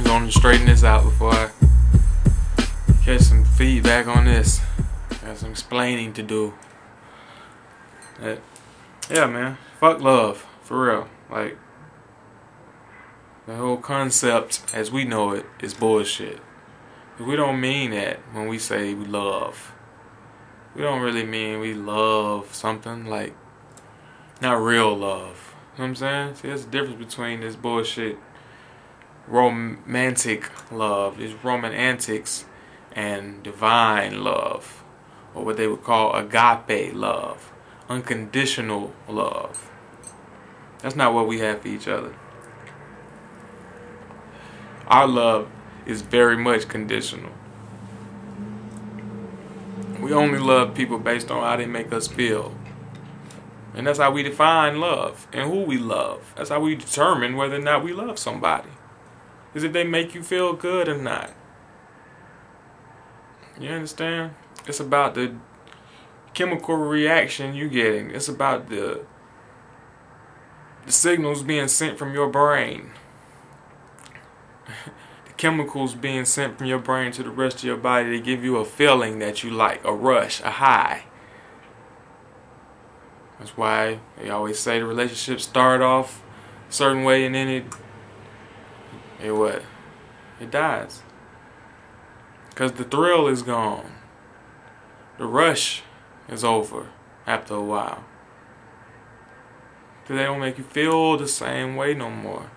gonna straighten this out before I get some feedback on this. Got some explaining to do. Yeah, man. Fuck love. For real. Like, the whole concept as we know it is bullshit. We don't mean that when we say we love. We don't really mean we love something, like, not real love. You know what I'm saying? See, there's a difference between this bullshit romantic love, these Roman antics, and divine love, or what they would call agape love, unconditional love. That's not what we have for each other. Our love is very much conditional. We only love people based on how they make us feel. And that's how we define love and who we love. That's how we determine whether or not we love somebody. Is if they make you feel good or not. You understand? It's about the chemical reaction you getting. It's about the signals being sent from your brain. The chemicals being sent from your brain to the rest of your body to give you a feeling that you like, a rush, a high. That's why they always say the relationship start off a certain way and then it dies. Because the thrill is gone. The rush is over after a while. Because they don't make you feel the same way no more.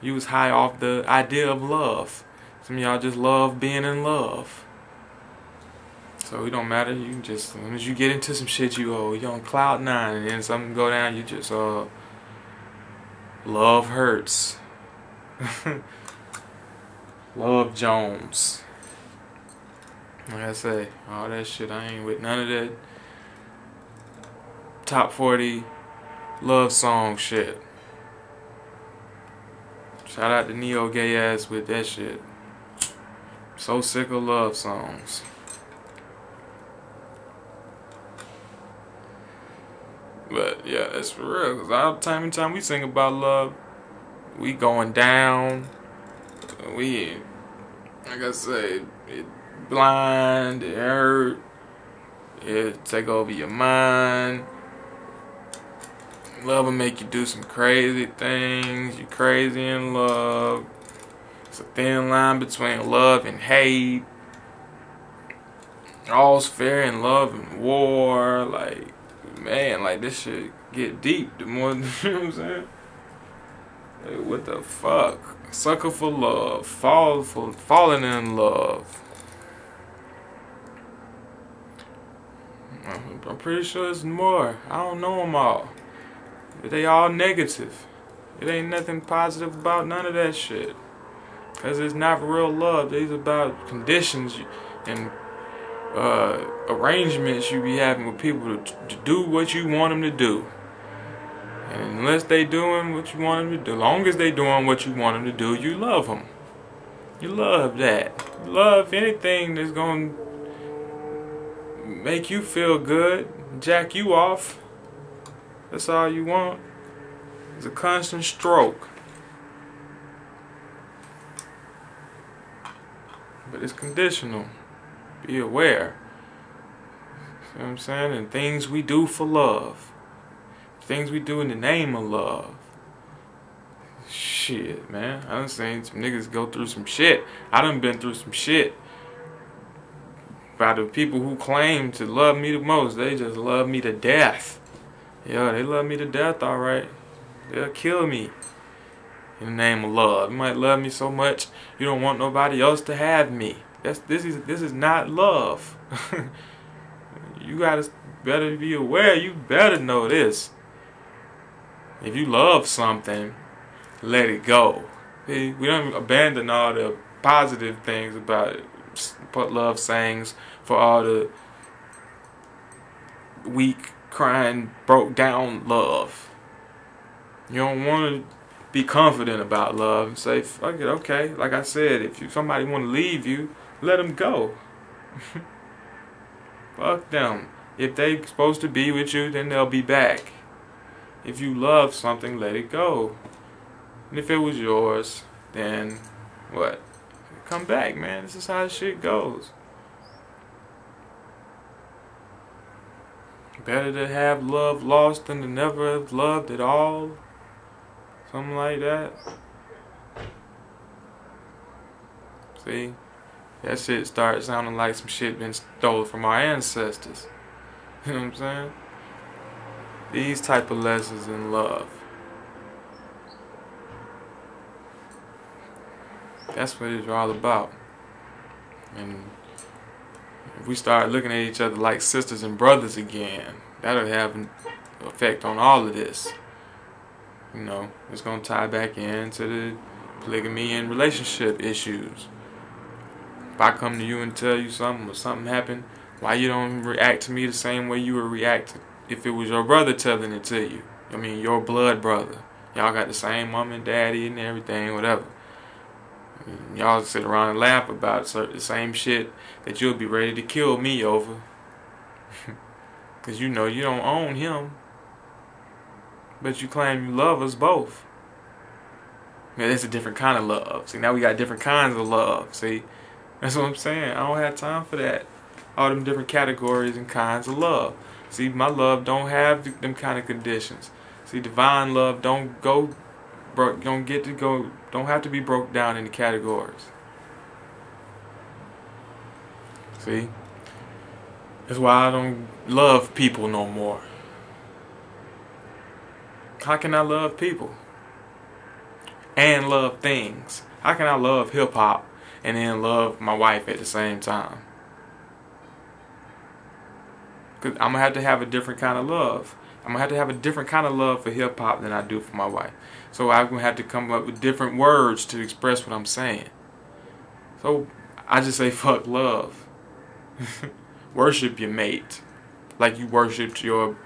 You was high off the idea of love. Some of y'all just love being in love. So it don't matter. You can just, as soon as you get into some shit, you're on cloud 9, and then something go down, you just love hurts. Love Jones. Like I say, all that shit, I ain't with none of that top 40 love song shit. Shout out to Neo gay ass with that shit. So sick of love songs. But yeah, that's for real. Cause all time and time we sing about love, we going down. We, like I say, it blind, it hurt, it take over your mind. Love will make you do some crazy things. You crazy in love. It's a thin line between love and hate. All's fair in love and war. Like, man, like this shit get deep the more, you know what I'm saying? Like, what the fuck? Sucker for love. Falling in love. I'm pretty sure it's more. I don't know them all. But they all negative. It ain't nothing positive about none of that shit. Because it's not real love. It's about conditions and arrangements you be having with people to do what you want them to do. And unless they doing what you want them to do, long as they doing what you want them to do, you love them. You love that. You love anything that's going to make you feel good, jack you off. That's all you want. It's a constant stroke. But it's conditional. Be aware. See what I'm saying? And things we do for love. Things we do in the name of love. Shit, man. I done seen some niggas go through some shit. I done been through some shit. By the people who claim to love me the most. They just love me to death. Yeah, they love me to death, alright. They'll kill me in the name of love. You might love me so much you don't want nobody else to have me. This is not love. You gotta better be aware. You better know this. If you love something, let it go. See, we don't abandon all the positive things about it. Put love sayings for all the weak, crying, broke down love. You don't want to be confident about love and say, fuck it, okay. Like I said, if somebody want to leave you, let them go. Fuck them. If they supposed to be with you, then they'll be back. If you love something, let it go. And if it was yours, then what? Come back, man. This is how shit goes. Better to have love lost than to never have loved at all. Something like that. See? That shit started sounding like some shit been stolen from our ancestors. You know what I'm saying? These type of lessons in love. That's what it's all about. And if we start looking at each other like sisters and brothers again, that'll have an effect on all of this. You know, it's going to tie back into the polygamy and relationship issues. If I come to you and tell you something or something happened, why you don't react to me the same way you would react if it was your brother telling it to you? I mean, your blood brother. Y'all got the same mom and daddy and everything, whatever. Y'all sit around and laugh about the same shit that you'll be ready to kill me over. Because you know you don't own him. But you claim you love us both. Man, that's a different kind of love. See, now we got different kinds of love. See, that's what I'm saying. I don't have time for that. All them different categories and kinds of love. See, my love don't have them kind of conditions. See, divine love don't have to be broke down into categories. See? That's why I don't love people no more. How can I love people? And love things? How can I love hip-hop and then love my wife at the same time? Because I'm going to have a different kind of love. I'm going to have a different kind of love for hip-hop than I do for my wife. So I'm going to have to come up with different words to express what I'm saying. So I just say fuck love. Worship your mate. Like you worshipped your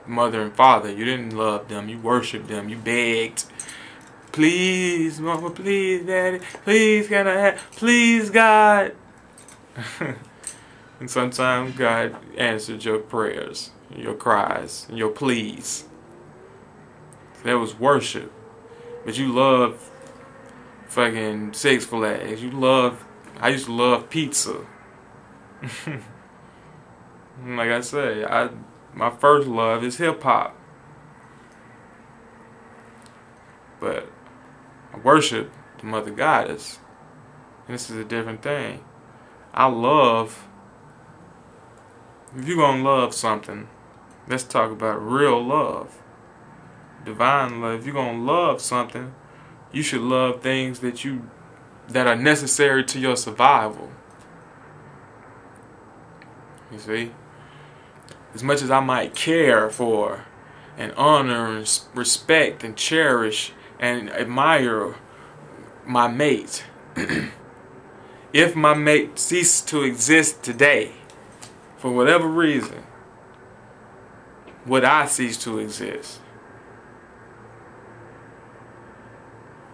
mother and father. You didn't love them. You worshipped them. You begged. Please, mama, please, daddy. Please, can I have? Please, God. And sometimes God answered your prayers, your cries, and your pleas. That was worship. But you love fucking Six Flags. I used to love pizza. Like I say, my first love is hip hop. But I worship the Mother Goddess. And this is a different thing. If you're going to love something, let's talk about real love. Divine love. If you're going to love something, you should love things that are necessary to your survival. You see? As much as I might care for and honor and respect and cherish and admire my mate, if my mate ceased to exist today, for whatever reason, would I cease to exist?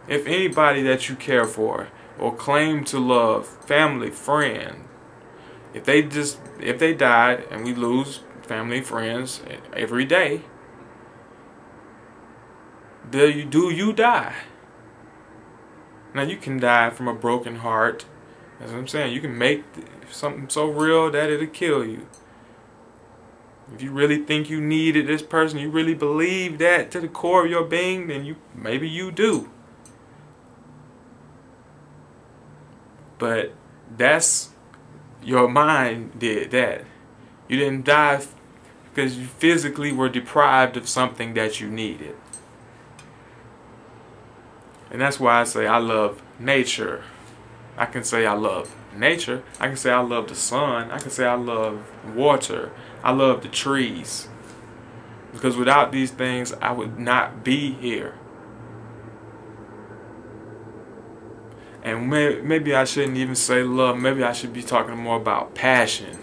If anybody that you care for or claim to love, family, friend, if they died, and we lose family, friends every day, do you die? Now you can die from a broken heart. That's what I'm saying. You can make something so real that it'll kill you. If you really think you needed this person, you really believe that to the core of your being, then maybe you do. But that's your mind did that. You didn't die because you physically were deprived of something that you needed. And that's why I say I love nature. I can say I love nature. I can say I love the sun. I can say I love water. I love the trees. Because without these things, I would not be here. And maybe I shouldn't even say love. Maybe I should be talking more about passion.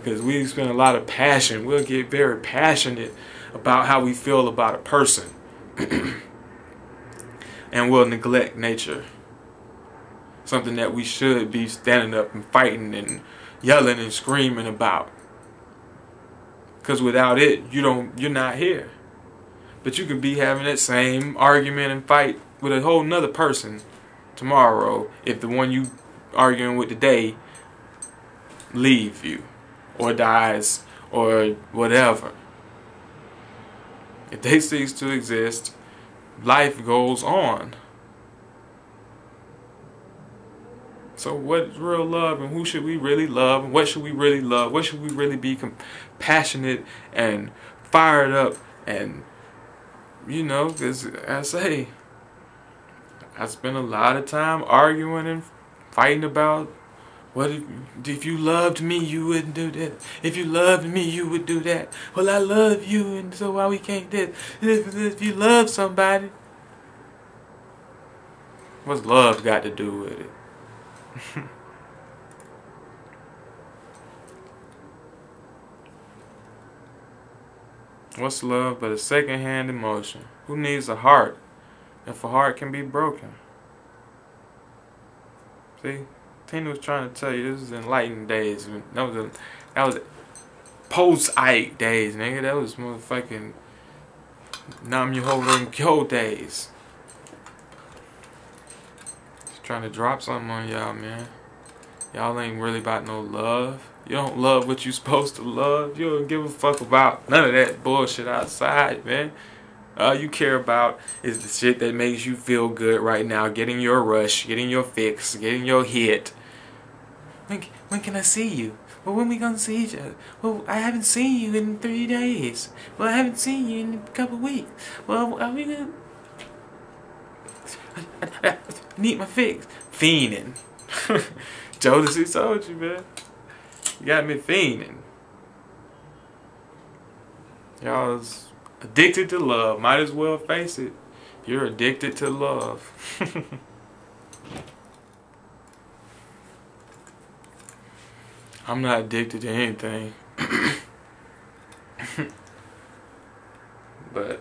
Because we spend a lot of passion. We'll get very passionate about how we feel about a person. And we'll neglect nature. Something that we should be standing up and fighting and yelling and screaming about. Because without it, you're not here. But you could be having that same argument and fight with a whole nother person tomorrow if the one you arguing with today leave you or dies or whatever. If they cease to exist, life goes on. So what is real love, and who should we really love, and what should we really love? What should we really be compassionate and fired up? And because I say, I spend a lot of time arguing and fighting about what if you loved me, you wouldn't do that. If you loved me, you would do that. Well, I love you, and so why we can't do that? If you love somebody, what's love got to do with it? What's love but a second-hand emotion? Who needs a heart if a heart can be broken? See, Tina was trying to tell you this was enlightened days. That was post-Ike days, nigga. That was motherfucking Nam Yehovah Kyo days. Just trying to drop something on y'all, man. Y'all ain't really about no love. You don't love what you supposed to love. You don't give a fuck about none of that bullshit outside, man. All you care about is the shit that makes you feel good right now. Getting your rush, getting your fix, getting your hit. When can I see you? Well, when we gonna see each other? Well, I haven't seen you in 3 days. Well, I haven't seen you in a couple weeks. Well, are we gonna... I need my fix. Fiending. Jodeci told you, man. You got me fiending. Y'all is addicted to love. Might as well face it. You're addicted to love. I'm not addicted to anything. But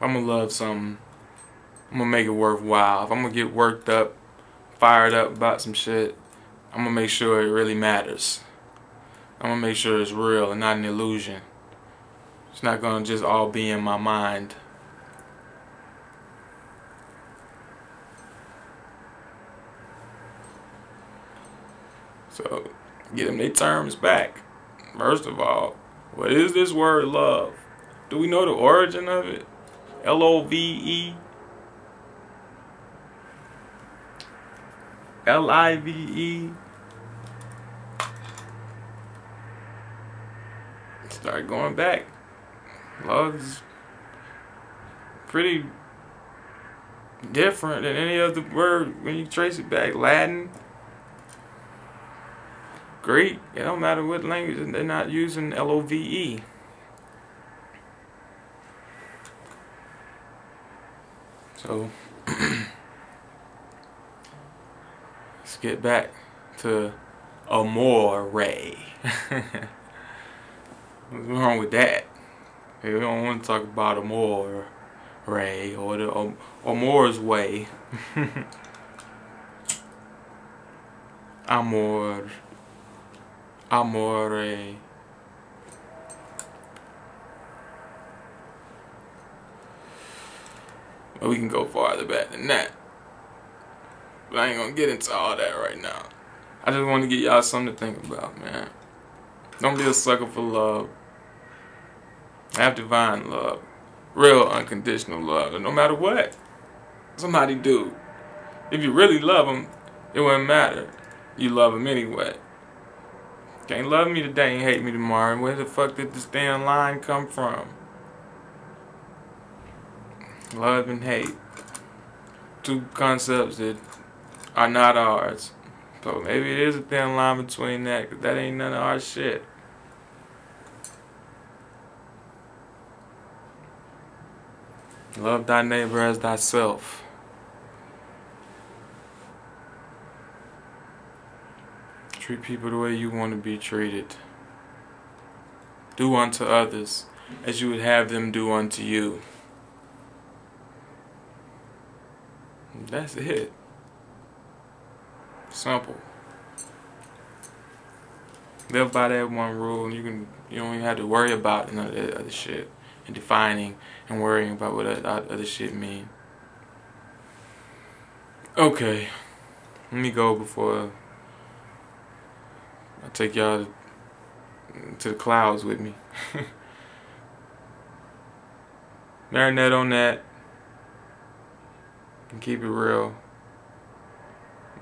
I'm gonna love something. I'm gonna make it worthwhile. If I'm gonna get worked up, fired up about some shit, I'm gonna make sure it really matters. I'm gonna make sure it's real and not an illusion. It's not gonna just all be in my mind. So, get them their terms back. First of all, what is this word love? Do we know the origin of it? L-O-V-E? L-I-V-E? Start going back. Love is pretty different than any other word when you trace it back. Latin, Greek, it don't matter what language, they're not using L-O-V-E. So, let's get back to amore. What's wrong with that? We don't want to talk about amore or the amore's way. Amore. Well, we can go farther back than that. But I ain't gonna get into all that right now. I just want to give y'all something to think about, man. Don't be a sucker for love. Have divine love. Real unconditional love. And no matter what somebody do, if you really love them, it wouldn't matter. You love them anyway. Can't love me today and hate me tomorrow. Where the fuck did this damn line come from? Love and hate. Two concepts that are not ours. So maybe it is a thin line between that, because that ain't none of our shit. Love thy neighbor as thyself. Treat people the way you want to be treated. Do unto others as you would have them do unto you. That's it. Simple. Live by that one rule, and you don't even have to worry about none of that other shit and defining and worrying about what that other shit mean. Okay, let me go before I take y'all to the clouds with me. Marinate on that and keep it real.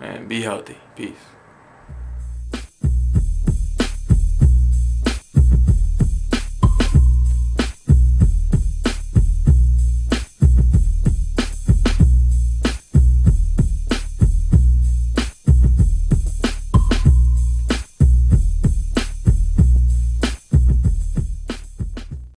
Man, be healthy. Peace.